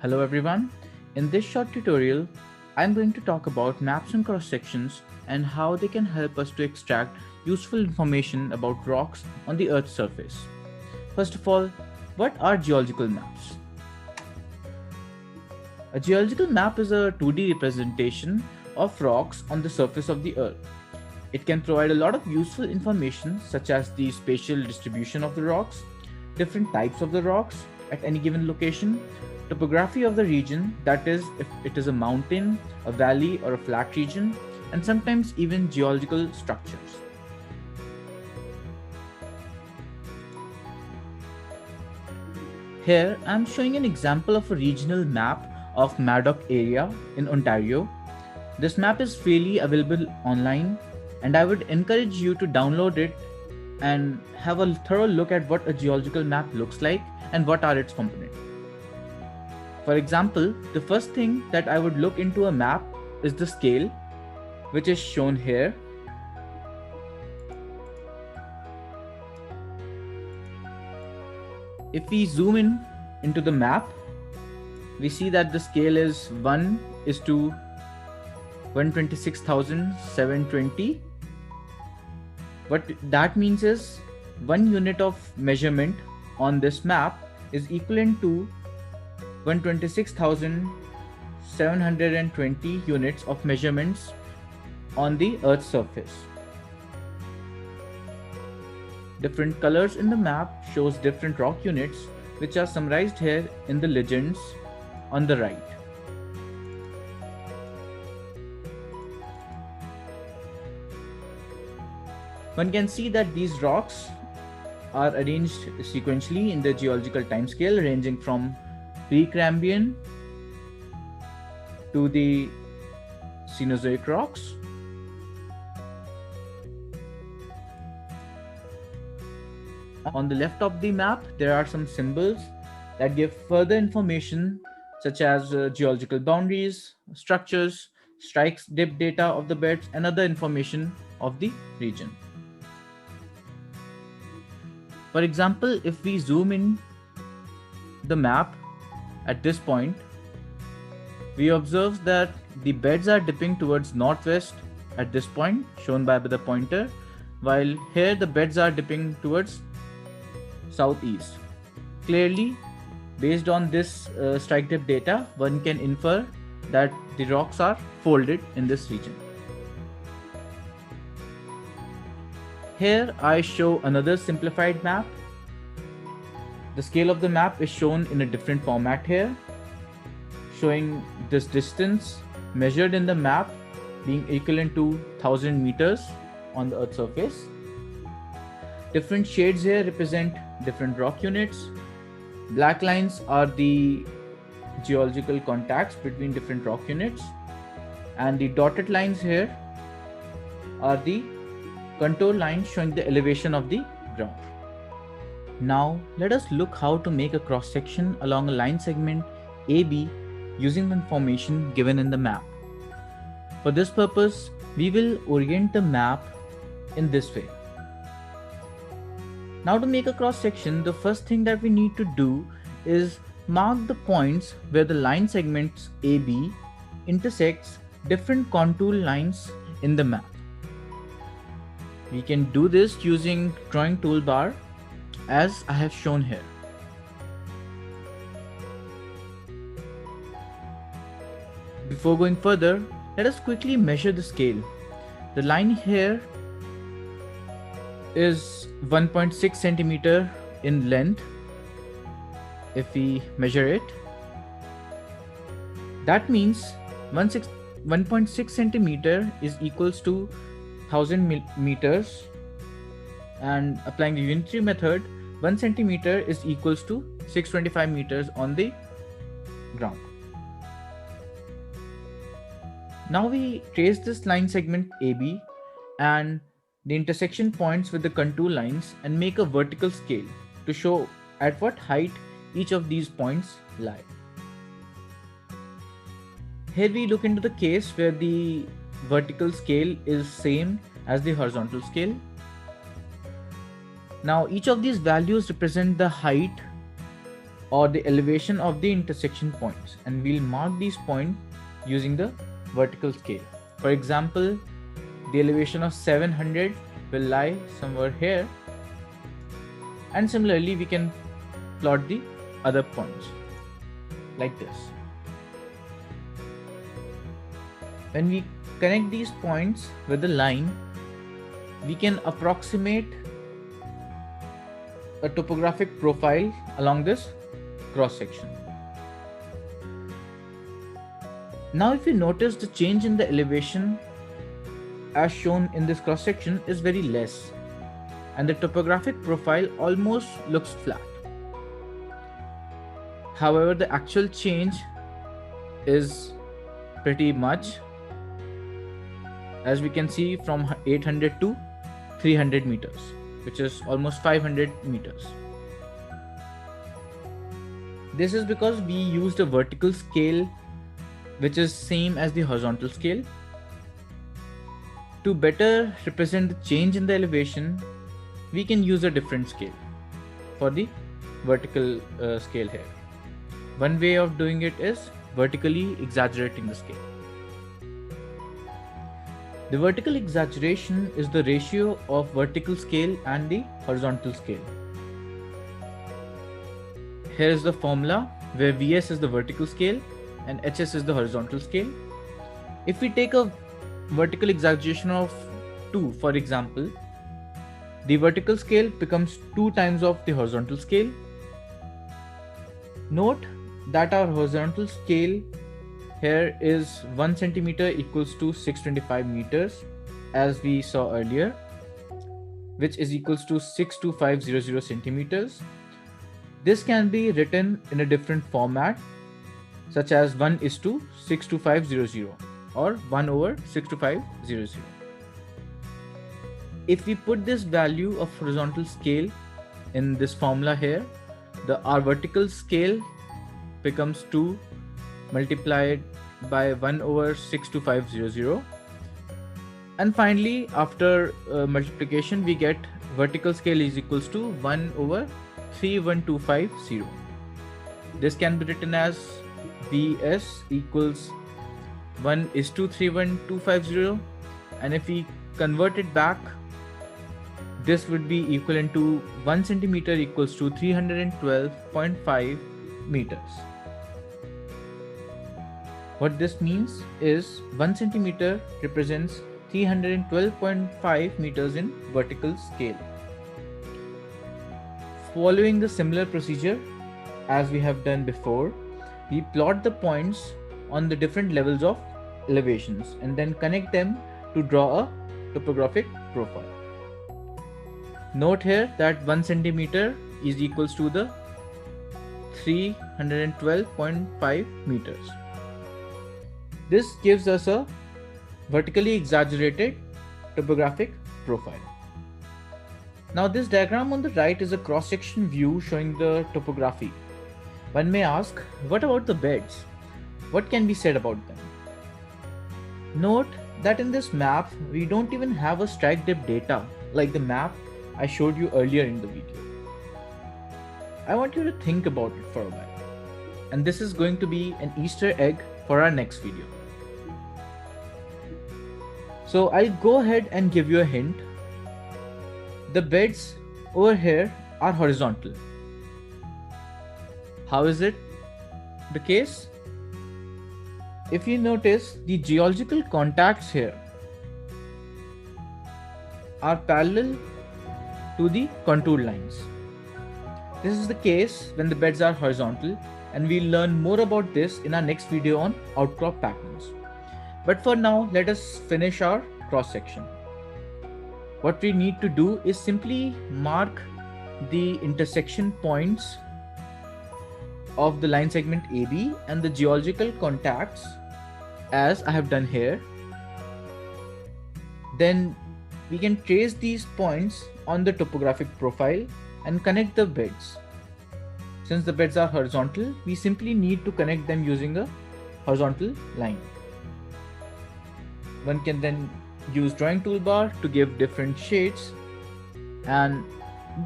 Hello everyone. In this short tutorial, I'm going to talk about maps and cross-sections and how they can help us to extract useful information about rocks on the Earth's surface. First of all, what are geological maps? A geological map is a 2D representation of rocks on the surface of the Earth. It can provide a lot of useful information such as the spatial distribution of the rocks, different types of the rocks at any given location, topography of the region, that is, if it is a mountain, a valley, or a flat region, and sometimes even geological structures. Here, I am showing an example of a regional map of Madoc area in Ontario. This map is freely available online, and I would encourage you to download it and have a thorough look at what a geological map looks like and what are its components. For example, the first thing that I would look into a map is the scale, which is shown here. If we zoom in into the map, we see that the scale is 1 is to 126,720. What that means is 1 unit of measurement on this map is equivalent to 126,720 units of measurements on the Earth's surface. Different colors in the map shows different rock units, which are summarized here in the legends on the right. One can see that these rocks are arranged sequentially in the geological timescale, ranging from Precambrian to the Cenozoic rocks. On the left of the map, there are some symbols that give further information such as geological boundaries, structures, strike dip data of the beds, and other information of the region. For example, if we zoom in the map at this point, we observe that the beds are dipping towards northwest at this point, shown by the pointer, while here the beds are dipping towards southeast. Clearly, based on this strike dip data, one can infer that the rocks are folded in this region. Here I show another simplified map. The scale of the map is shown in a different format here, showing this distance measured in the map being equivalent to 1000 meters on the Earth's surface. Different shades here represent different rock units. Black lines are the geological contacts between different rock units, and the dotted lines here are the contour lines showing the elevation of the ground. Now let us look how to make a cross section along a line segment AB using the information given in the map. For this purpose, we will orient the map in this way. Now to make a cross section, the first thing that we need to do is mark the points where the line segments AB intersects different contour lines in the map. We can do this using drawing toolbar as I have shown here. Before going further, let us quickly measure the scale. The line here is 1.6 centimeter in length. If we measure it, that means 1.6 centimeter is equals to 1000 meters, and applying the unitary method, 1 centimeter is equals to 625 meters on the ground. Now we trace this line segment AB and the intersection points with the contour lines and make a vertical scale to show at what height each of these points lie. Here we look into the case where the vertical scale is same as the horizontal scale. Now each of these values represent the height or the elevation of the intersection points, and we'll mark these points using the vertical scale. For example, the elevation of 700 will lie somewhere here, and similarly we can plot the other points like this. When we connect these points with a line, we can approximate a topographic profile along this cross section. Now if you notice, the change in the elevation as shown in this cross section is very less, and the topographic profile almost looks flat. However, the actual change is pretty much, as we can see, from 800 to 300 meters, which is almost 500 meters. This is because we used a vertical scale which is same as the horizontal scale. To better represent the change in the elevation, we can use a different scale for the vertical scale here. One way of doing it is vertically exaggerating the scale. The vertical exaggeration is the ratio of vertical scale and the horizontal scale. Here is the formula where Vs is the vertical scale and Hs is the horizontal scale. If we take a vertical exaggeration of 2, for example, the vertical scale becomes 2 times of the horizontal scale. Note that our horizontal scale here is 1 centimeter equals to 625 meters, as we saw earlier, which is equals to 62500 centimeters. This can be written in a different format, such as 1:62500 or 1/62500. If we put this value of horizontal scale in this formula here, our vertical scale becomes 2 multiplied by 1/62500, and finally after multiplication we get vertical scale is equals to 1/31250. This can be written as Vs equals 1:31250, and if we convert it back, this would be equivalent to 1 centimeter equals to 312.5 meters. What this means is 1 centimeter represents 312.5 meters in vertical scale. Following the similar procedure as we have done before, we plot the points on the different levels of elevations and then connect them to draw a topographic profile. Note here that 1 centimeter is equals to the 312.5 meters. This gives us a vertically exaggerated topographic profile. Now this diagram on the right is a cross-section view showing the topography. One may ask, what about the beds? What can be said about them? Note that in this map, we don't even have a strike depth data like the map I showed you earlier in the video. I want you to think about it for a while. And this is going to be an Easter egg for our next video. So I'll go ahead and give you a hint. The beds over here are horizontal. How is it the case? If you notice, the geological contacts here are parallel to the contour lines. This is the case when the beds are horizontal, and we'll learn more about this in our next video on outcrop patterns. But for now, let us finish our cross section. What we need to do is simply mark the intersection points of the line segment AB and the geological contacts as I have done here. Then we can trace these points on the topographic profile and connect the beds. Since the beds are horizontal, we simply need to connect them using a horizontal line. One can then use drawing toolbar to give different shades, and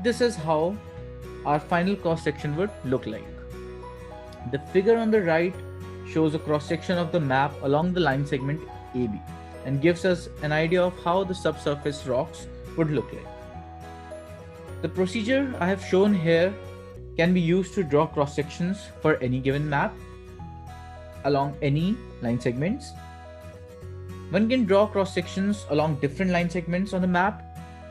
this is how our final cross section would look like. The figure on the right shows a cross-section of the map along the line segment AB and gives us an idea of how the subsurface rocks would look like. The procedure I have shown here can be used to draw cross-sections for any given map along any line segments. One can draw cross-sections along different line segments on the map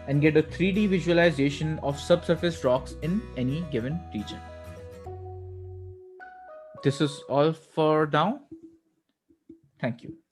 and get a 3D visualization of subsurface rocks in any given region. This is all for now. Thank you.